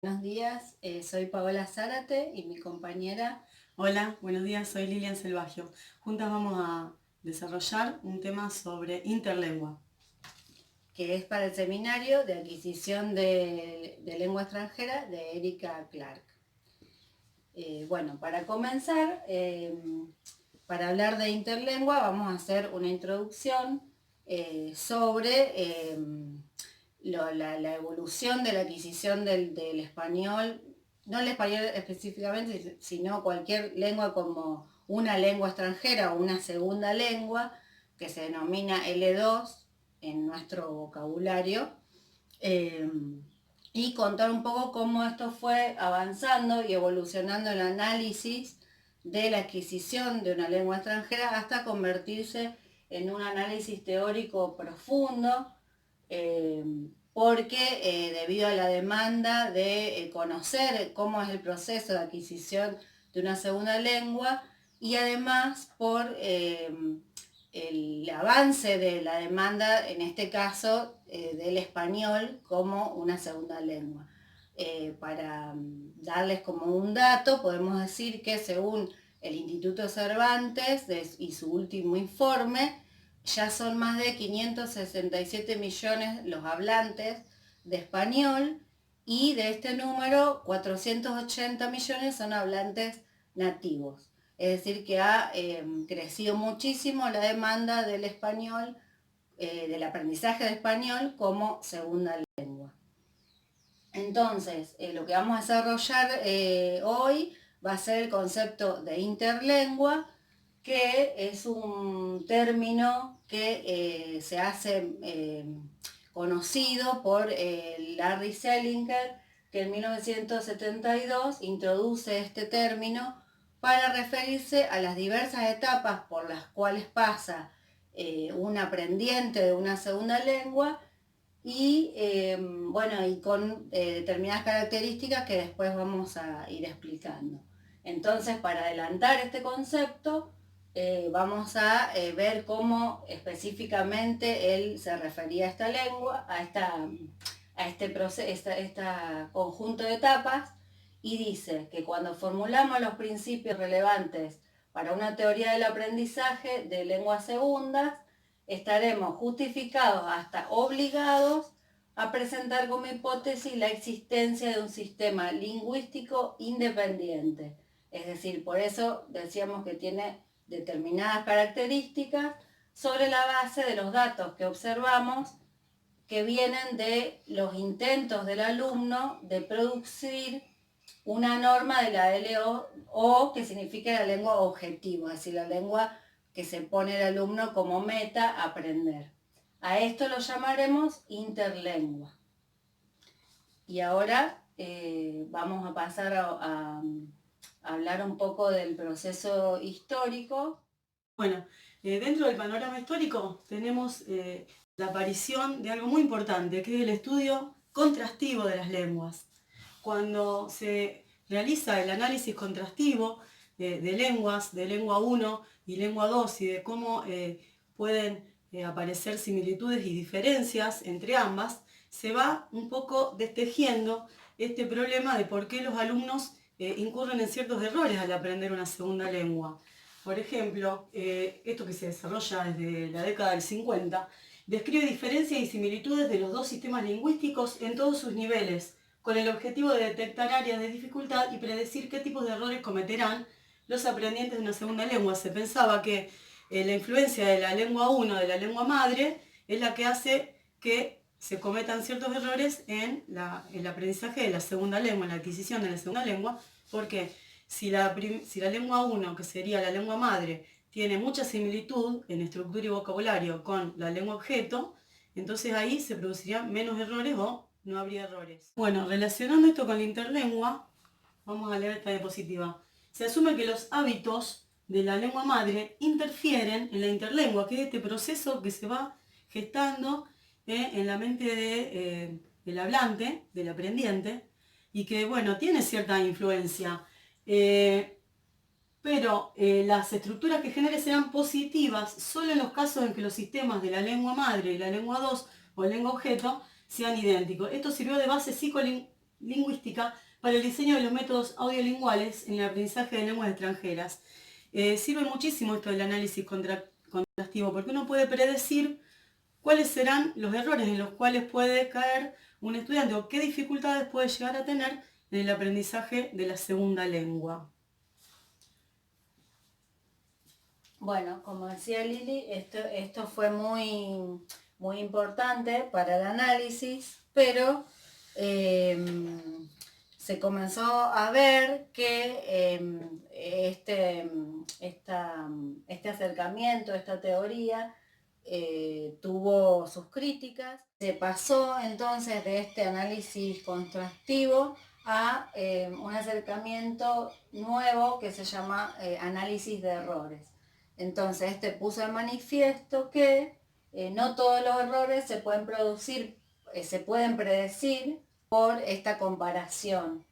Buenos días, soy Paola Zárate y mi compañera. Hola, buenos días, soy Lilian Selvagio. Juntas vamos a desarrollar un tema sobre interlengua. Que es para el seminario de adquisición de lengua extranjera de Erika Clark. Bueno, para comenzar, para hablar de interlengua vamos a hacer una introducción sobre la evolución de la adquisición del español, no el español específicamente, sino cualquier lengua como una lengua extranjera o una segunda lengua, que se denomina L2 en nuestro vocabulario, eh, y contar un poco cómo esto fue avanzando y evolucionando el análisis de la adquisición de una lengua extranjera hasta convertirse en un análisis teórico profundo, eh, porque debido a la demanda de conocer cómo es el proceso de adquisición de una segunda lengua y además por el avance de la demanda, en este caso del español como una segunda lengua. Para darles como un dato, podemos decir que según el Instituto Cervantes y su último informe, ya son más de 567 millones los hablantes de español y de este número 480 millones son hablantes nativos. Es decir, que ha crecido muchísimo la demanda del español, del aprendizaje de español como segunda lengua. Entonces, lo que vamos a desarrollar hoy va a ser el concepto de interlengua, que es un término que se hace conocido por Larry Selinger, que en 1972 introduce este término para referirse a las diversas etapas por las cuales pasa un aprendiente de una segunda lengua y bueno, y con determinadas características que después vamos a ir explicando. Entonces, para adelantar este concepto, vamos a ver cómo específicamente él se refería a esta lengua, a este proceso, esta conjunto de etapas, y dice que cuando formulamos los principios relevantes para una teoría del aprendizaje de lenguas segundas, estaremos justificados hasta obligados a presentar como hipótesis la existencia de un sistema lingüístico independiente. Es decir, por eso decíamos que tiene determinadas características sobre la base de los datos que observamos que vienen de los intentos del alumno de producir una norma de la LO, que significa la lengua objetivo, es decir, la lengua que se pone el alumno como meta aprender. A esto lo llamaremos interlengua. Y ahora vamos a pasar a hablar un poco del proceso histórico. Bueno, dentro del panorama histórico tenemos la aparición de algo muy importante, que es el estudio contrastivo de las lenguas. Cuando se realiza el análisis contrastivo de lenguas, de lengua 1 y lengua 2, y de cómo pueden aparecer similitudes y diferencias entre ambas, se va un poco destejiendo este problema de por qué los alumnos incurren en ciertos errores al aprender una segunda lengua. Por ejemplo, esto que se desarrolla desde la década del 50, describe diferencias y similitudes de los dos sistemas lingüísticos en todos sus niveles, con el objetivo de detectar áreas de dificultad y predecir qué tipos de errores cometerán los aprendientes de una segunda lengua. Se pensaba que la influencia de la lengua 1, de la lengua madre, es la que hace que se cometan ciertos errores en el aprendizaje de la segunda lengua, en la adquisición de la segunda lengua, porque si la lengua 1, que sería la lengua madre, tiene mucha similitud en estructura y vocabulario con la lengua objeto, entonces ahí se producirían menos errores o no habría errores. Bueno, relacionando esto con la interlengua, vamos a leer esta diapositiva. Se asume que los hábitos de la lengua madre interfieren en la interlengua, que es este proceso que se va gestando en la mente del hablante, del aprendiente, y que, bueno, tiene cierta influencia. Pero las estructuras que genere serán positivas solo en los casos en que los sistemas de la lengua madre y la lengua 2 o lengua objeto sean idénticos. Esto sirvió de base lingüística para el diseño de los métodos audiolinguales en el aprendizaje de lenguas extranjeras. Sirve muchísimo esto del análisis contrastivo porque uno puede predecir cuáles serán los errores en los cuales puede caer un estudiante o qué dificultades puede llegar a tener en el aprendizaje de la segunda lengua. Bueno, como decía Lili, esto fue muy, muy importante para el análisis, pero se comenzó a ver que este acercamiento, esta teoría, tuvo sus críticas. Se pasó entonces de este análisis contrastivo a un acercamiento nuevo que se llama análisis de errores. Entonces puso de manifiesto que no todos los errores se pueden producir, se pueden predecir por esta comparación.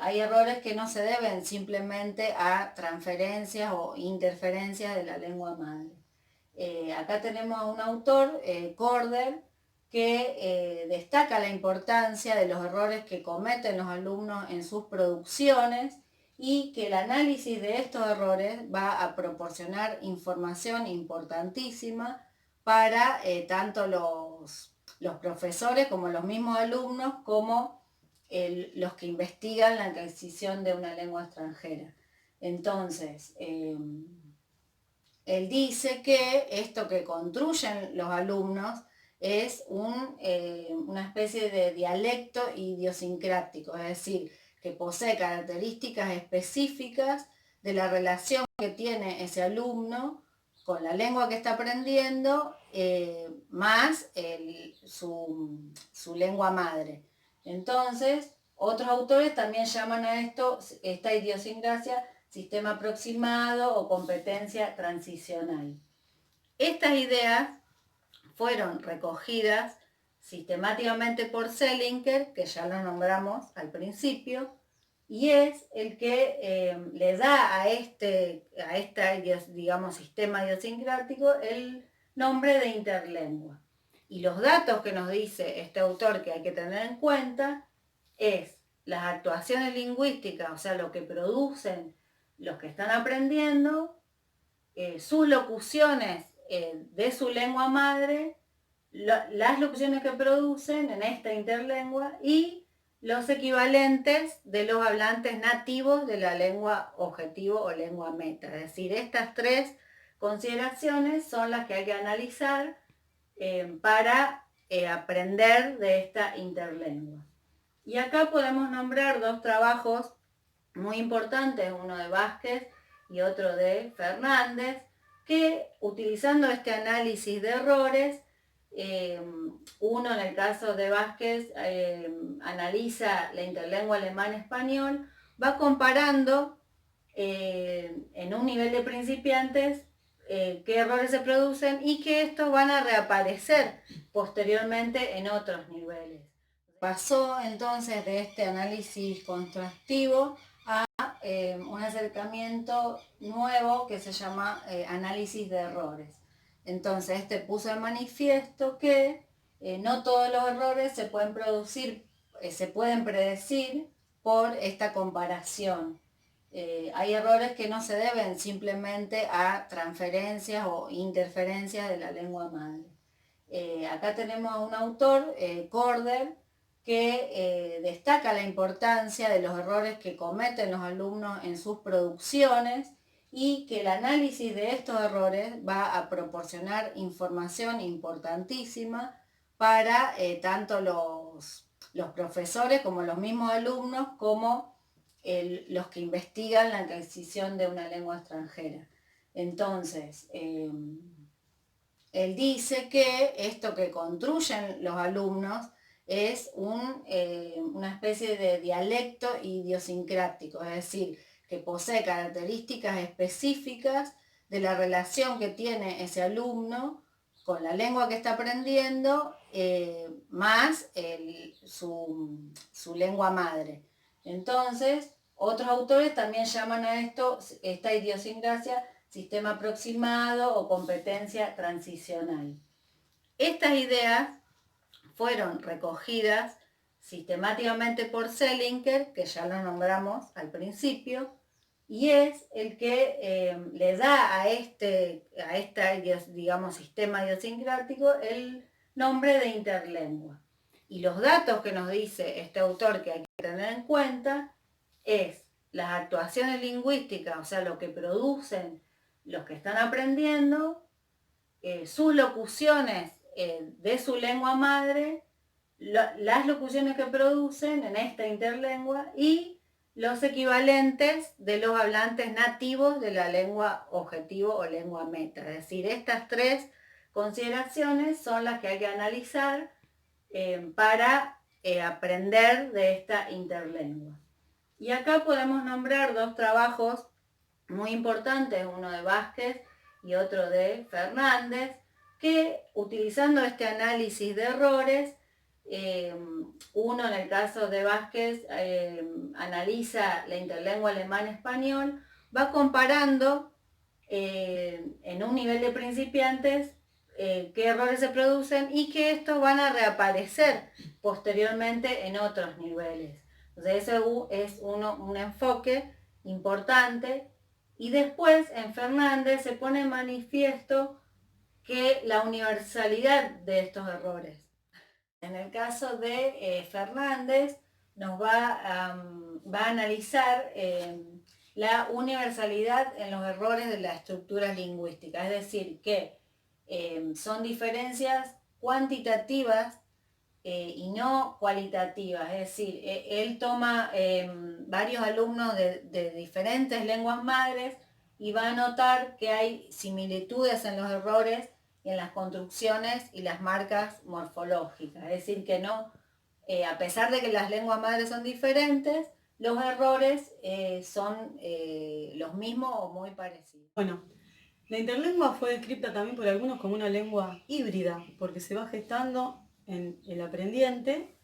Hay errores que no se deben simplemente a transferencias o interferencias de la lengua madre. Acá tenemos a un autor, Corder, que destaca la importancia de los errores que cometen los alumnos en sus producciones y que el análisis de estos errores va a proporcionar información importantísima para tanto los profesores como los mismos alumnos, como los que investigan la adquisición de una lengua extranjera. Entonces, él dice que esto que construyen los alumnos es una especie de dialecto idiosincrático, es decir, que posee características específicas de la relación que tiene ese alumno con la lengua que está aprendiendo, más su lengua madre. Entonces, otros autores también llaman a esta idiosincrasia, sistema aproximado o competencia transicional. Estas ideas fueron recogidas sistemáticamente por Selinker, que ya lo nombramos al principio, y es el que le da a este digamos, sistema idiosincrático el nombre de interlengua. Y los datos que nos dice este autor que hay que tener en cuenta es las actuaciones lingüísticas, o sea, lo que producen los que están aprendiendo, sus locuciones de su lengua madre, las locuciones que producen en esta interlengua y los equivalentes de los hablantes nativos de la lengua objetivo o lengua meta. Es decir, estas tres consideraciones son las que hay que analizar para aprender de esta interlengua. Y acá podemos nombrar dos trabajos muy importantes, uno de Vázquez y otro de Fernández, que utilizando este análisis de errores, uno en el caso de Vázquez analiza la interlengua alemán-español, va comparando en un nivel de principiantes qué errores se producen y que estos van a reaparecer posteriormente en otros niveles. Pasó entonces de este análisis contrastivo a un acercamiento nuevo que se llama análisis de errores. Entonces puso de manifiesto que no todos los errores se pueden producir, se pueden predecir por esta comparación. Hay errores que no se deben simplemente a transferencias o interferencias de la lengua madre. Acá tenemos a un autor, Corder, que destaca la importancia de los errores que cometen los alumnos en sus producciones y que el análisis de estos errores va a proporcionar información importantísima para tanto los profesores como los mismos alumnos, como los que investigan la adquisición de una lengua extranjera. Entonces, él dice que esto que construyen los alumnos es una especie de dialecto idiosincrático, es decir, que posee características específicas de la relación que tiene ese alumno con la lengua que está aprendiendo, más su lengua madre. Entonces, otros autores también llaman a esta idiosincrasia, sistema aproximado o competencia transicional. Estas ideas fueron recogidas sistemáticamente por Selinker, que ya lo nombramos al principio, y es el que le da a este, digamos, sistema idiosincrático el nombre de interlengua. Y los datos que nos dice este autor que hay que tener en cuenta es las actuaciones lingüísticas, o sea, lo que producen los que están aprendiendo, sus locuciones de su lengua madre, las locuciones que producen en esta interlengua y los equivalentes de los hablantes nativos de la lengua objetivo o lengua meta. Es decir, estas tres consideraciones son las que hay que analizar para aprender de esta interlengua. Y acá podemos nombrar dos trabajos muy importantes, uno de Vázquez y otro de Fernández, que utilizando este análisis de errores, uno en el caso de Vázquez analiza la interlengua alemán-español, va comparando en un nivel de principiantes qué errores se producen y que estos van a reaparecer posteriormente en otros niveles. Entonces eso es un enfoque importante. Y después en Fernández se pone en manifiesto que la universalidad de estos errores. En el caso de Fernández nos va a analizar la universalidad en los errores de las estructuras lingüísticas, es decir, que son diferencias cuantitativas y no cualitativas, es decir, él toma varios alumnos de diferentes lenguas madres y va a notar que hay similitudes en los errores y en las construcciones y las marcas morfológicas, es decir, que no, a pesar de que las lenguas madres son diferentes, los errores son los mismos o muy parecidos. Bueno, la interlengua fue descrita también por algunos como una lengua híbrida, porque se va gestando en el aprendiente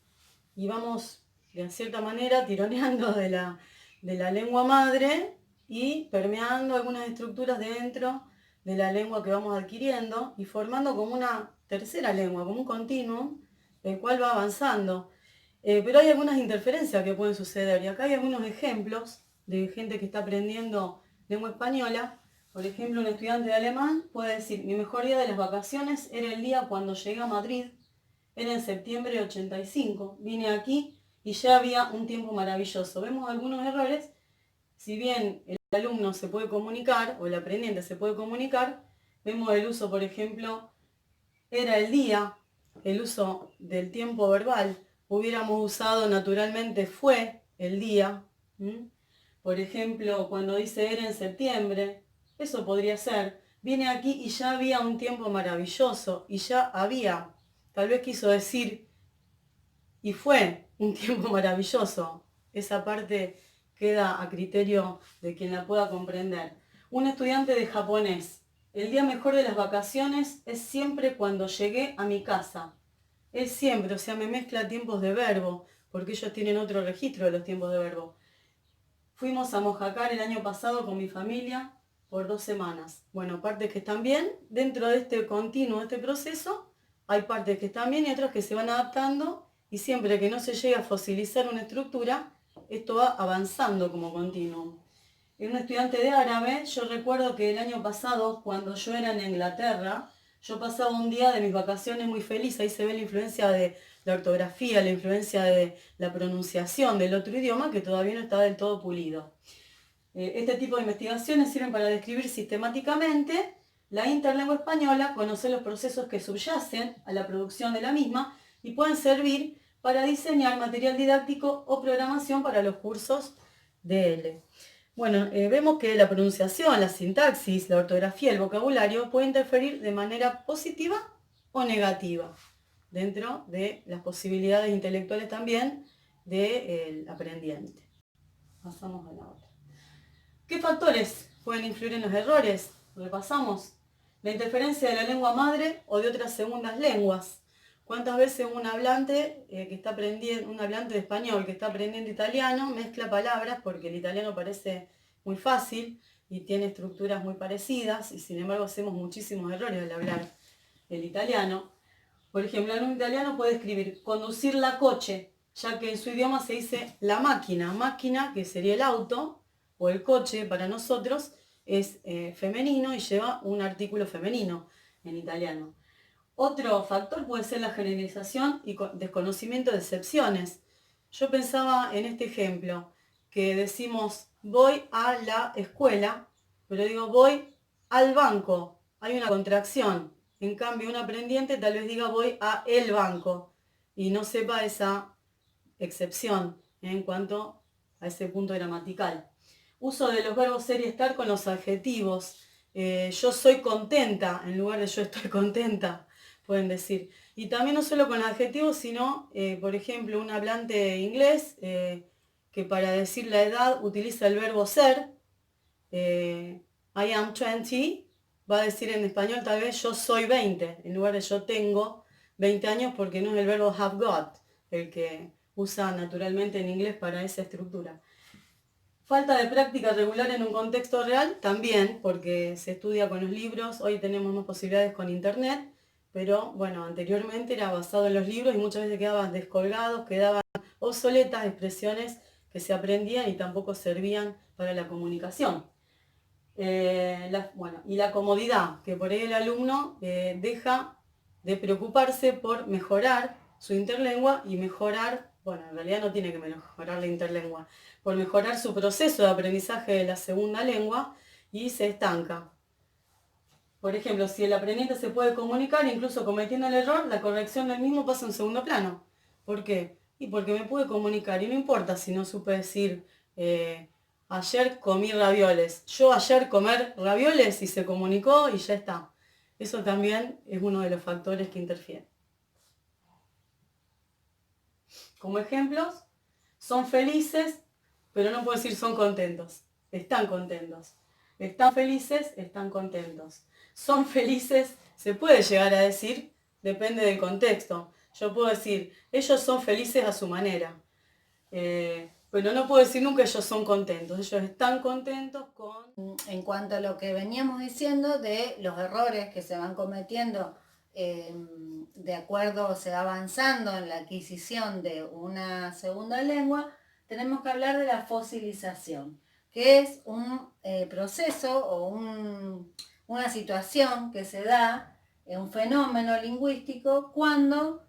y vamos de cierta manera tironeando de la lengua madre y permeando algunas estructuras dentro de la lengua que vamos adquiriendo y formando como una tercera lengua, como un continuum, el cual va avanzando. Pero hay algunas interferencias que pueden suceder y acá hay algunos ejemplos de gente que está aprendiendo lengua española. Por ejemplo, un estudiante de alemán puede decir: mi mejor día de las vacaciones era el día cuando llegué a Madrid, era en septiembre de 85, vine aquí y ya había un tiempo maravilloso. Vemos algunos errores, si bien el alumno se puede comunicar o el aprendiente se puede comunicar, vemos el uso, por ejemplo, era el día, el uso del tiempo verbal, hubiéramos usado naturalmente fue el día. Por ejemplo, cuando dice era en septiembre, eso podría ser, vine aquí y ya había un tiempo maravilloso, y ya había, tal vez quiso decir, y fue un tiempo maravilloso. Esa parte queda a criterio de quien la pueda comprender. Un estudiante de japonés: el día mejor de las vacaciones es siempre cuando llegué a mi casa. Es siempre, o sea, me mezcla tiempos de verbo, porque ellos tienen otro registro de los tiempos de verbo. Fuimos a Mojácar el año pasado con mi familia por 2 semanas. Bueno, partes que están bien, dentro de este continuo, de este proceso, hay partes que están bien y otras que se van adaptando, y siempre que no se llegue a fosilizar una estructura, esto va avanzando como continuo. En un estudiante de árabe, yo recuerdo que el año pasado, cuando yo era en Inglaterra, yo pasaba un día de mis vacaciones muy feliz. Ahí se ve la influencia de la ortografía, la influencia de la pronunciación del otro idioma que todavía no está del todo pulido. Este tipo de investigaciones sirven para describir sistemáticamente la interlengua española, conocer los procesos que subyacen a la producción de la misma y pueden servir para diseñar material didáctico o programación para los cursos de L. Bueno, vemos que la pronunciación, la sintaxis, la ortografía, el vocabulario puede interferir de manera positiva o negativa dentro de las posibilidades intelectuales también del aprendiente. Pasamos a la otra. ¿Qué factores pueden influir en los errores? Repasamos. La interferencia de la lengua madre o de otras segundas lenguas. ¿Cuántas veces un hablante un hablante de español que está aprendiendo italiano mezcla palabras porque el italiano parece muy fácil y tiene estructuras muy parecidas, y sin embargo hacemos muchísimos errores al hablar el italiano? Por ejemplo, un italiano puede escribir conducir la coche ya que en su idioma se dice la máquina. Máquina, que sería el auto o el coche para nosotros, es femenino y lleva un artículo femenino en italiano. Otro factor puede ser la generalización y desconocimiento de excepciones. Yo pensaba en este ejemplo, que decimos voy a la escuela, pero digo voy al banco. Hay una contracción. En cambio, un aprendiente tal vez diga voy a el banco y no sepa esa excepción en cuanto a ese punto gramatical. Uso de los verbos ser y estar con los adjetivos. Yo soy contenta en lugar de yo estoy contenta, pueden decir. Y también no solo con adjetivos, sino, por ejemplo, un hablante inglés que para decir la edad utiliza el verbo ser. I am 20, va a decir en español tal vez yo soy 20, en lugar de yo tengo 20 años, porque no es el verbo have got el que usa naturalmente en inglés para esa estructura. Falta de práctica regular en un contexto real, también, porque se estudia con los libros, hoy tenemos más posibilidades con internet, pero bueno, anteriormente era basado en los libros y muchas veces quedaban descolgados, quedaban obsoletas expresiones que se aprendían y tampoco servían para la comunicación. Y la comodidad, que por ahí el alumno deja de preocuparse por mejorar su interlengua y mejorar, bueno, en realidad no tiene que mejorar la interlengua, por mejorar su proceso de aprendizaje de la segunda lengua y se estanca. Por ejemplo, si el aprendiente se puede comunicar, incluso cometiendo el error, la corrección del mismo pasa en segundo plano. ¿Por qué? Y porque me pude comunicar y no importa si no supe decir ayer comí ravioles. Yo ayer comer ravioles y se comunicó y ya está. Eso también es uno de los factores que interfieren. Como ejemplos, son felices, pero no puedo decir son contentos. Están contentos. Están felices, están contentos. Son felices, se puede llegar a decir, depende del contexto. Yo puedo decir, ellos son felices a su manera. Pero no puedo decir nunca ellos son contentos. Ellos están contentos con... En cuanto a lo que veníamos diciendo de los errores que se van cometiendo de acuerdo, se va avanzando en la adquisición de una segunda lengua, tenemos que hablar de la fosilización, que es un proceso o una situación que se da, un fenómeno lingüístico, cuando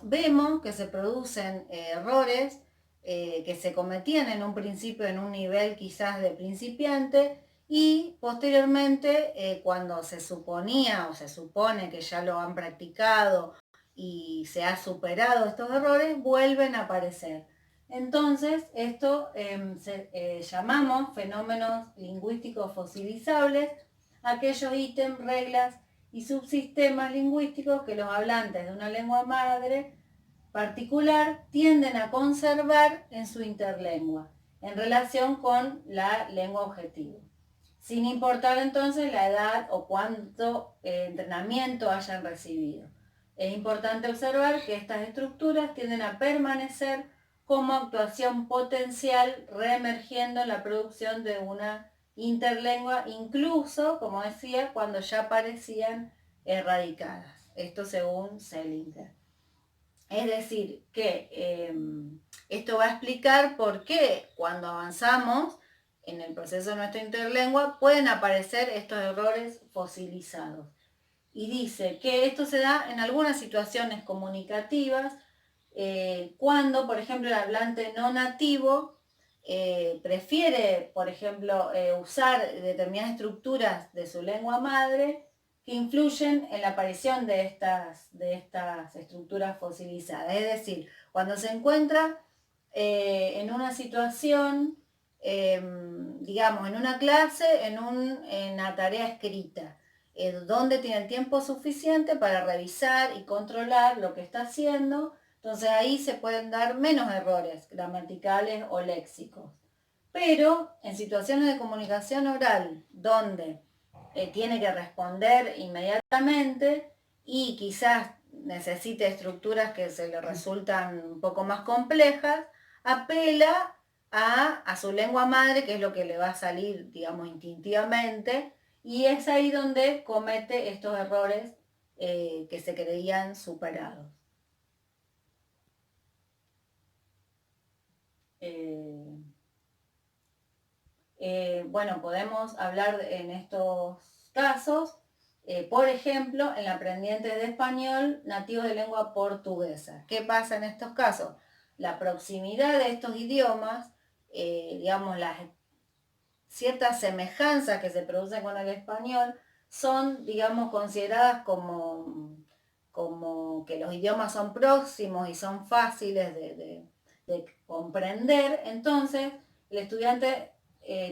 vemos que se producen errores que se cometían en un principio en un nivel quizás de principiante y posteriormente cuando se suponía o se supone que ya lo han practicado y se ha superado estos errores, vuelven a aparecer. Entonces, esto llamamos fenómenos lingüísticos fosilizables, aquellos ítems, reglas y subsistemas lingüísticos que los hablantes de una lengua madre particular tienden a conservar en su interlengua en relación con la lengua objetivo, sin importar entonces la edad o cuánto entrenamiento hayan recibido. Es importante observar que estas estructuras tienden a permanecer como actuación potencial, reemergiendo en la producción de una interlengua, incluso, como decía, cuando ya parecían erradicadas. Esto según Selinger. Es decir, que esto va a explicar por qué cuando avanzamos en el proceso de nuestra interlengua pueden aparecer estos errores fosilizados. Y dice que esto se da en algunas situaciones comunicativas, cuando, por ejemplo, el hablante no nativo prefiere, por ejemplo, usar determinadas estructuras de su lengua madre que influyen en la aparición de estas estructuras fosilizadas. Es decir, cuando se encuentra en una situación, digamos, en una clase, en una tarea escrita, donde tiene el tiempo suficiente para revisar y controlar lo que está haciendo, entonces ahí se pueden dar menos errores gramaticales o léxicos. Pero en situaciones de comunicación oral, donde tiene que responder inmediatamente y quizás necesite estructuras que se le resultan un poco más complejas, apela a su lengua madre, que es lo que le va a salir, digamos, instintivamente, y es ahí donde comete estos errores que se creían superados. bueno, podemos hablar en estos casos, por ejemplo, en aprendientes de español nativos de lengua portuguesa. ¿Qué pasa en estos casos? La proximidad de estos idiomas, digamos, las ciertas semejanzas que se producen con el español son, digamos, consideradas como que los idiomas son próximos y son fáciles de comprender. Entonces, el estudiante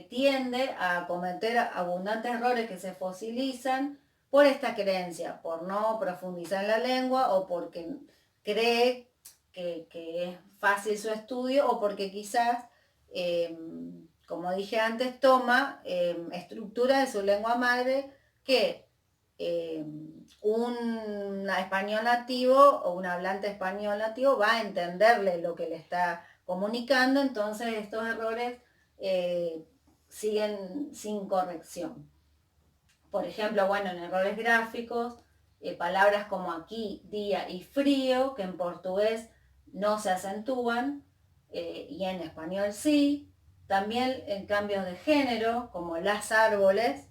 tiende a cometer abundantes errores que se fosilizan por esta creencia, por no profundizar en la lengua o porque cree que es fácil su estudio o porque quizás, como dije antes, toma estructuras de su lengua madre que un español nativo o un hablante español nativo va a entenderle lo que le está comunicando, entonces estos errores siguen sin corrección. Por ejemplo, bueno, en errores gráficos, palabras como aquí, día y frío, que en portugués no se acentúan y en español sí. También en cambios de género, como las árboles,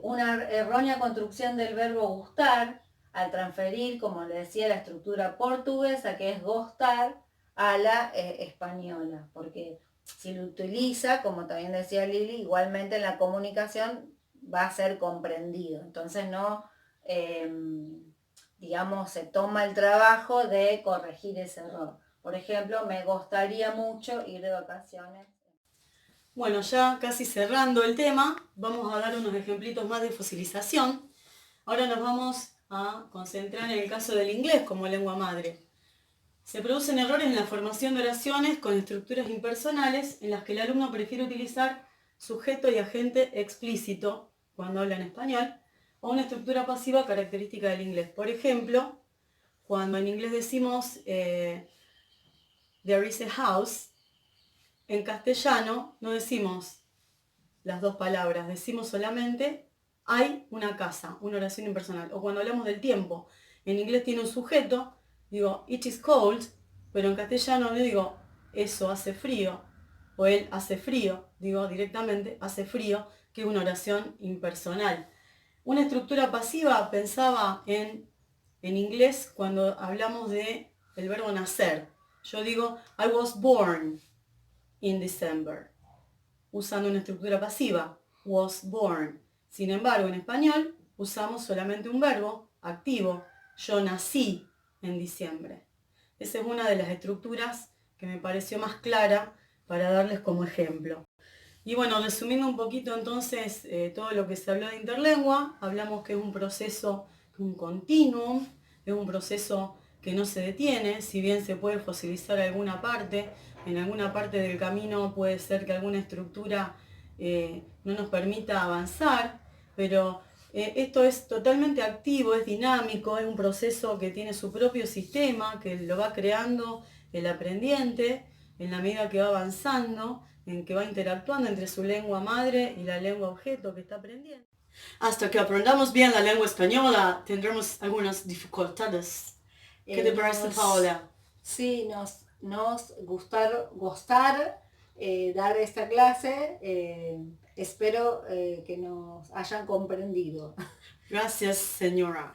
una errónea construcción del verbo gustar al transferir, como le decía, la estructura portuguesa, que es gostar, a la española, porque si lo utiliza, como también decía Lili, igualmente en la comunicación va a ser comprendido. Entonces no, digamos, se toma el trabajo de corregir ese error. Por ejemplo, me gustaría mucho ir de vacaciones. Bueno, ya casi cerrando el tema, vamos a dar unos ejemplitos más de fosilización. Ahora nos vamos a concentrar en el caso del inglés como lengua madre. Se producen errores en la formación de oraciones con estructuras impersonales en las que el alumno prefiere utilizar sujeto y agente explícito cuando habla en español, o una estructura pasiva característica del inglés. Por ejemplo, cuando en inglés decimos there is a house, en castellano no decimos las dos palabras, decimos solamente hay una casa, una oración impersonal. O cuando hablamos del tiempo, en inglés tiene un sujeto, digo it is cold, pero en castellano no digo eso hace frío, o él hace frío, digo directamente hace frío, que es una oración impersonal. Una estructura pasiva pensaba en inglés cuando hablamos de el verbo nacer. Yo digo I was born in December, usando una estructura pasiva, was born. Sin embargo, en español usamos solamente un verbo activo, yo nací en diciembre. Esa es una de las estructuras que me pareció más clara para darles como ejemplo. Y bueno, resumiendo un poquito entonces todo lo que se habló de interlengua, hablamos que es un proceso, un continuum, es un proceso que no se detiene, si bien se puede fosilizar alguna parte, en alguna parte del camino puede ser que alguna estructura no nos permita avanzar, pero esto es totalmente activo, es dinámico, es un proceso que tiene su propio sistema, que lo va creando el aprendiente en la medida que va avanzando, en que va interactuando entre su lengua madre y la lengua objeto que está aprendiendo. Hasta que aprendamos bien la lengua española, tendremos algunas dificultades. ¿Qué te parece, Paola? Sí, nos gustar dar esta clase. Espero que nos hayan comprendido. Gracias, señora.